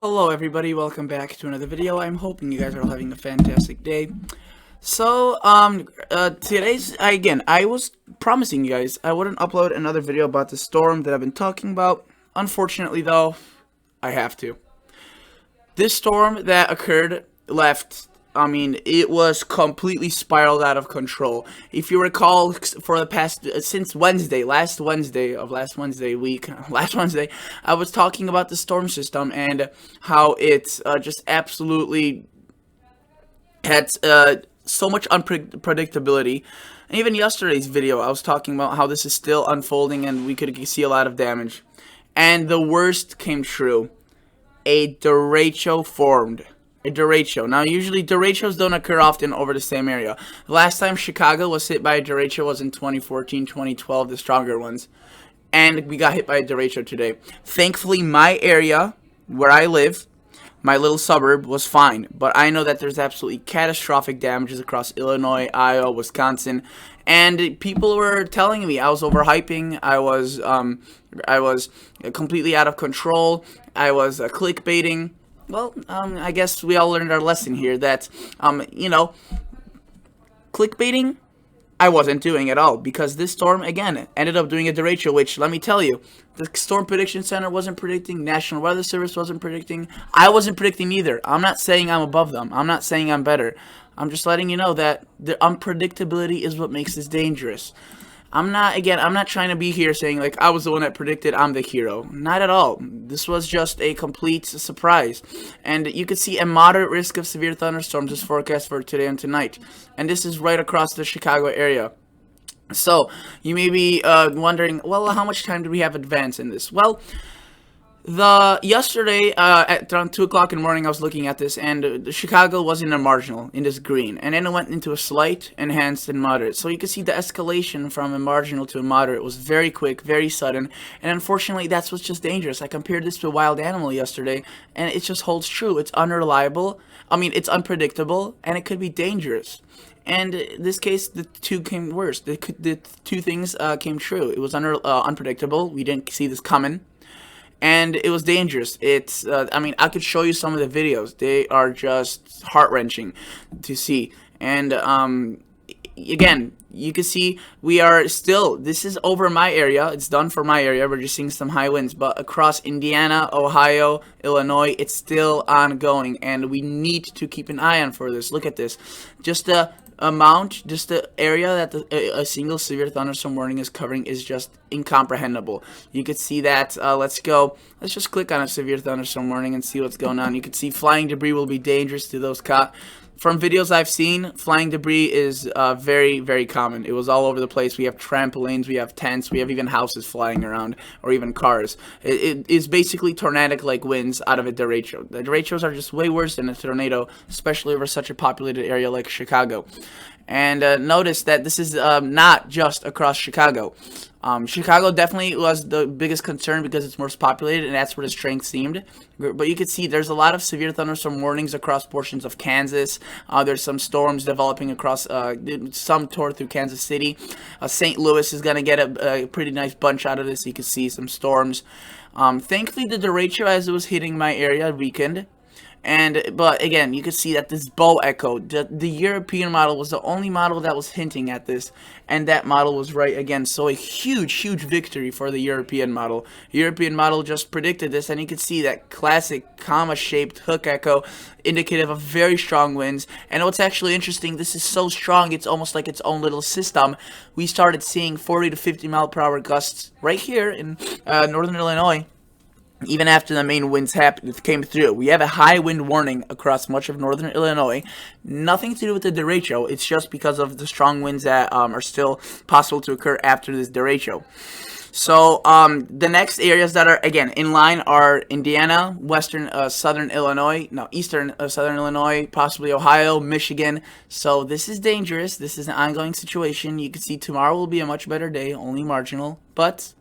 Hello everybody, welcome back to another video. I'm hoping you guys are all having a fantastic day. I was promising you guys I wouldn't upload another video about the storm that I've been talking about. Unfortunately though, I have to. This storm that occurred it was completely spiraled out of control. If you recall, for the past, since Wednesday, last Wednesday, I was talking about the storm system and how it's just absolutely had so much unpredictability. And even yesterday's video, I was talking about how this is still unfolding and we could see a lot of damage. And the worst came true. A derecho formed. A derecho. Now, usually derechos don't occur often over the same area. The last time Chicago was hit by a derecho was in 2014, 2012, the stronger ones. And we got hit by a derecho today. Thankfully, my area, where I live, my little suburb, was fine. But I know that there's absolutely catastrophic damages across Illinois, Iowa, Wisconsin. And people were telling me I was overhyping, I was completely out of control, I was clickbaiting. Well, I guess we all learned our lesson here that, clickbaiting, I wasn't doing at all, because this storm, again, ended up doing a derecho, which, let me tell you, the Storm Prediction Center wasn't predicting, National Weather Service wasn't predicting, I wasn't predicting either. I'm not saying I'm above them, I'm not saying I'm better. I'm just letting you know that the unpredictability is what makes this dangerous. I'm not trying to be here saying, like, I was the one that predicted I'm the hero. Not at all. This was just a complete surprise. And you could see a moderate risk of severe thunderstorms is forecast for today and tonight. And this is right across the Chicago area. So, you may be wondering, well, how much time do we have advance in this? Well, yesterday at around 2 o'clock in the morning, I was looking at this, and Chicago was in a marginal, in this green, and then it went into a slight, enhanced, and moderate. So you can see the escalation from a marginal to a moderate was very quick, very sudden, and unfortunately, that's what's just dangerous. I compared this to a wild animal yesterday, and it just holds true. It's unreliable. It's unpredictable, and it could be dangerous. And in this case, the two came worse. The two things came true. It was unpredictable. We didn't see this coming. And it was dangerous. I could show you some of the videos. They are just heart-wrenching to see. And, again, you can see this is over my area. It's done for my area. We're just seeing some high winds. But across Indiana, Ohio, Illinois, it's still ongoing. And we need to keep an eye on for this. Look at this. Just the area that a single severe thunderstorm warning is covering is just incomprehensible. You could see that. Let's just click on a severe thunderstorm warning and see what's going on. You could see flying debris will be dangerous to those caught. From videos I've seen, flying debris is very, very common. It was all over the place. We have trampolines, we have tents, we have even houses flying around, or even cars. It is basically tornadic-like winds out of a derecho. The derechos are just way worse than a tornado, especially over such a populated area like Chicago. And notice that this is not just across Chicago. Chicago definitely was the biggest concern because it's most populated, and that's where the strength seemed. But you can see there's a lot of severe thunderstorm warnings across portions of Kansas. There's some storms developing across, some tore through Kansas City. St. Louis is going to get a pretty nice bunch out of this. You can see some storms. Thankfully, the derecho, as it was hitting my area, weakened. But again, you can see that this bow echo, the European model was the only model that was hinting at this, and that model was right again. So a huge, huge victory for the European model. The European model just predicted this, and you can see that classic comma-shaped hook echo, indicative of very strong winds. And what's actually interesting, this is so strong, it's almost like its own little system. We started seeing 40 to 50 mile per hour gusts right here in northern Illinois. Even after the main winds came through. We have a high wind warning across much of northern Illinois. Nothing to do with the derecho. It's just because of the strong winds that are still possible to occur after this derecho. So the next areas that are, again, in line are Indiana, eastern southern Illinois, possibly Ohio, Michigan. So this is dangerous. This is an ongoing situation. You can see tomorrow will be a much better day, only marginal. But,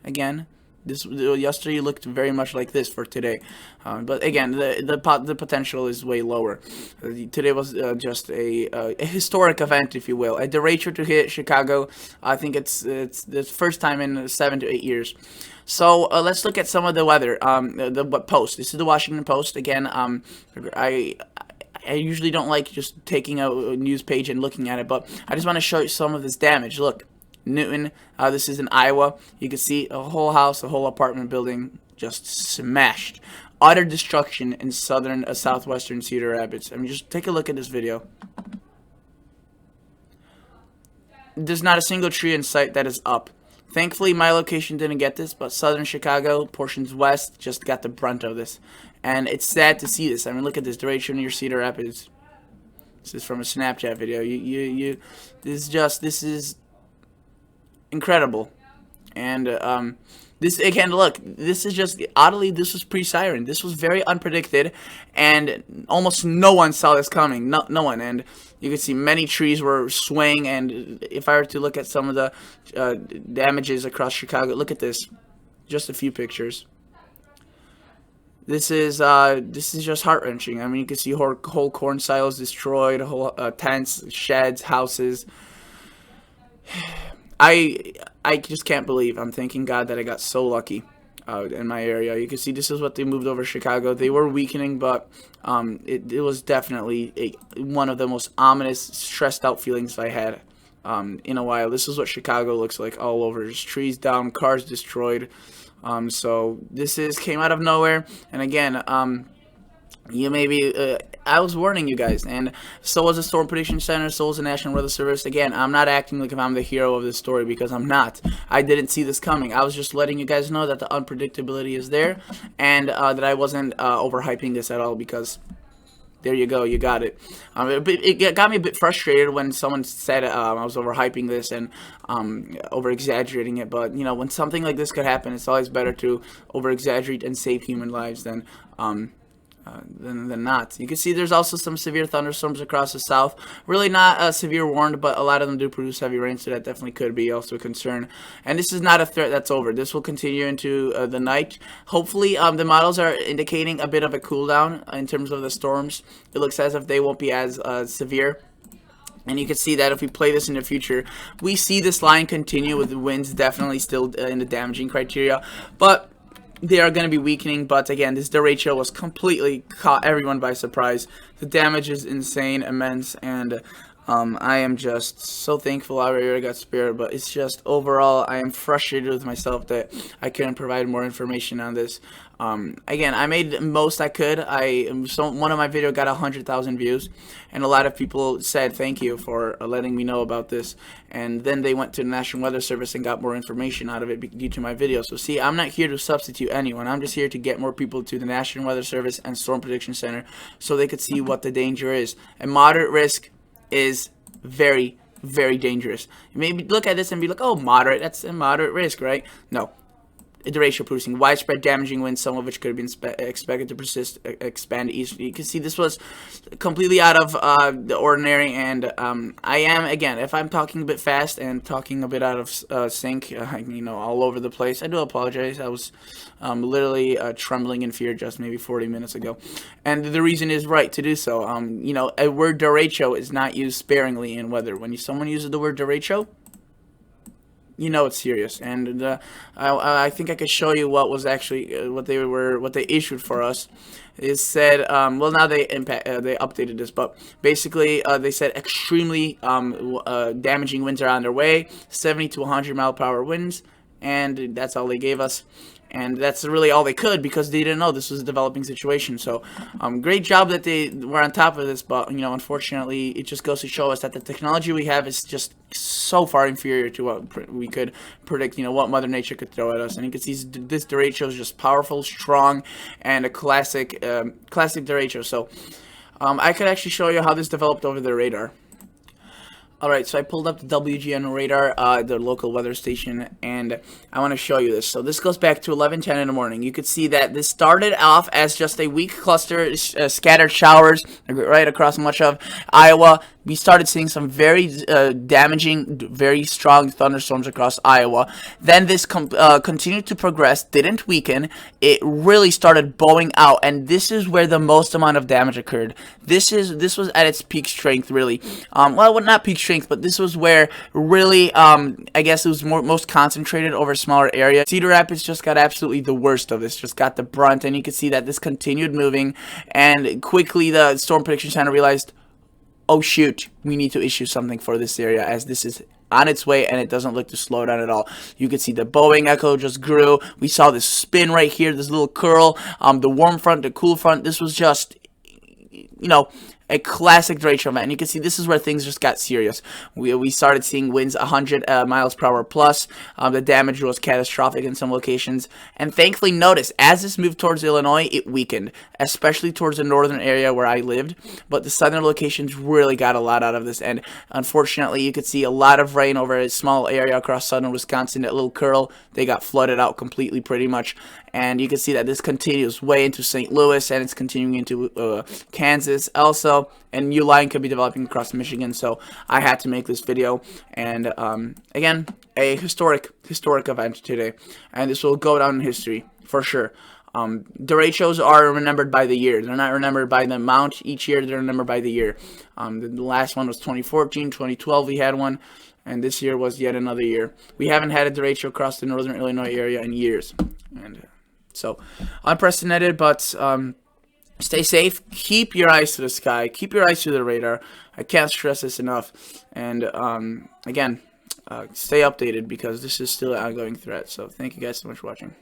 again, This yesterday looked very much like this for today, but again, the potential is way lower. Today was just a historic event, if you will. A derecho to hit Chicago. I think it's the first time in 7 to 8 years. So let's look at some of the weather. The Post. This is the Washington Post again. I usually don't like just taking a news page and looking at it, but I just want to show you some of this damage. Look. Newton, this is in Iowa. You can see a whole house, a whole apartment building just smashed. Utter destruction in southwestern Cedar Rapids. I mean, just take a look at this video. There's not a single tree in sight that is up. Thankfully, my location didn't get this, but southern Chicago, portions west, just got the brunt of this. And it's sad to see this. I mean, look at this derecho near Cedar Rapids. This is from a Snapchat video. This is incredible. And this again, look, this is just oddly, this was pre-siren. This was very unpredicted, and almost no one saw this coming. No one. And you can see many trees were swaying. And if I were to look at some of the damages across Chicago, look at this. Just a few pictures. This is just heart-wrenching. I mean, you can see whole corn silos destroyed, whole tents, sheds, houses. I just can't believe. I'm thanking God that I got so lucky in my area. You can see this is what they moved over Chicago. They were weakening, but it was definitely one of the most ominous, stressed out feelings I had in a while. This is what Chicago looks like all over. Just trees down, cars destroyed. So this came out of nowhere. And again, you maybe I was warning you guys, and so was the Storm Prediction Center, so was the National Weather Service. Again, I'm not acting like if I'm the hero of this story, because I'm not. I didn't see this coming. I was just letting you guys know that the unpredictability is there, and that I wasn't overhyping this at all, because there you go, you got it. It got me a bit frustrated when someone said I was overhyping this and over-exaggerating it, but, you know, when something like this could happen, it's always better to over-exaggerate and save human lives than not. You can see there's also some severe thunderstorms across the south. Really not severe warned, but a lot of them do produce heavy rain, so that definitely could be also a concern. And this is not a threat that's over. This will continue into the night. Hopefully, the models are indicating a bit of a cool down in terms of the storms. It looks as if they won't be as severe. And you can see that if we play this in the future, we see this line continue with the winds definitely still in the damaging criteria. But they are going to be weakening, but again, this derecho was completely caught everyone by surprise. The damage is insane, immense, and I am just so thankful I got spared, but it's just overall, I am frustrated with myself that I couldn't provide more information on this. Again, I made the most I could. One of my videos got 100,000 views, and a lot of people said thank you for letting me know about this. And then they went to the National Weather Service and got more information out of it due to my video. So see, I'm not here to substitute anyone. I'm just here to get more people to the National Weather Service and Storm Prediction Center so they could see what the danger is. And moderate risk is very, very dangerous. You maybe look at this and be like, oh, moderate, that's a moderate risk, right? No. Derecho producing widespread damaging winds, some of which could have been expected to expand eastward. You can see this was completely out of the ordinary, and I am, again, if I'm talking a bit fast and talking a bit out of sync, you know, all over the place, I do apologize. I was literally trembling in fear just maybe 40 minutes ago, and the reason is right to do so. You know, a word derecho is not used sparingly in weather. When someone uses the word derecho, you know it's serious. And I think I could show you what was actually what they issued for us. It said, well, now they updated this, but basically they said extremely damaging winds are on their way, 70 to 100 mile per hour winds, and that's all they gave us. And that's really all they could, because they didn't know this was a developing situation. So, great job that they were on top of this. But, you know, unfortunately, it just goes to show us that the technology we have is just so far inferior to what we could predict, you know, what Mother Nature could throw at us. And you can see this derecho is just powerful, strong, and a classic derecho. So, I could actually show you how this developed over the radar. Alright, so I pulled up the WGN radar, the local weather station, and I want to show you this. So this goes back to 11:10 in the morning. You could see that this started off as just a weak cluster, scattered showers right across much of Iowa. we started seeing some very damaging, very strong thunderstorms across Iowa. Then this continued to progress, didn't weaken. It really started bowing out, and this is where the most amount of damage occurred. This was at its peak strength, really. Well, not peak strength, but this was where really, I guess it was most concentrated over a smaller area. Cedar Rapids just got absolutely the worst of this, just got the brunt, and you can see that this continued moving, and quickly the Storm Prediction Center realized, oh shoot, we need to issue something for this area, as this is on its way and it doesn't look to slow down at all. You can see the bowing echo just grew. We saw this spin right here, this little curl, the warm front, the cool front. This was just, you know, a classic derecho event. And you can see this is where things just got serious. We started seeing winds 100 miles per hour plus. The damage was catastrophic in some locations. And thankfully, notice, as this moved towards Illinois, it weakened, especially towards the northern area where I lived. But the southern locations really got a lot out of this. And unfortunately, you could see a lot of rain over a small area across southern Wisconsin. That little curl, they got flooded out completely pretty much. And you can see that this continues way into St. Louis, and it's continuing into Kansas also, and new line could be developing across Michigan. So I had to make this video, and again, a historic event today, and this will go down in history for sure. Derechos are remembered by the year. They're not remembered by the amount each year. They're remembered by the year. The last one was 2014, 2012 we had one, and this year was yet another year. We haven't had a derecho across the northern Illinois area in years, and so unprecedented, but stay safe. Keep your eyes to the sky. Keep your eyes to the radar. I can't stress this enough. And again, stay updated because this is still an ongoing threat. So thank you guys so much for watching.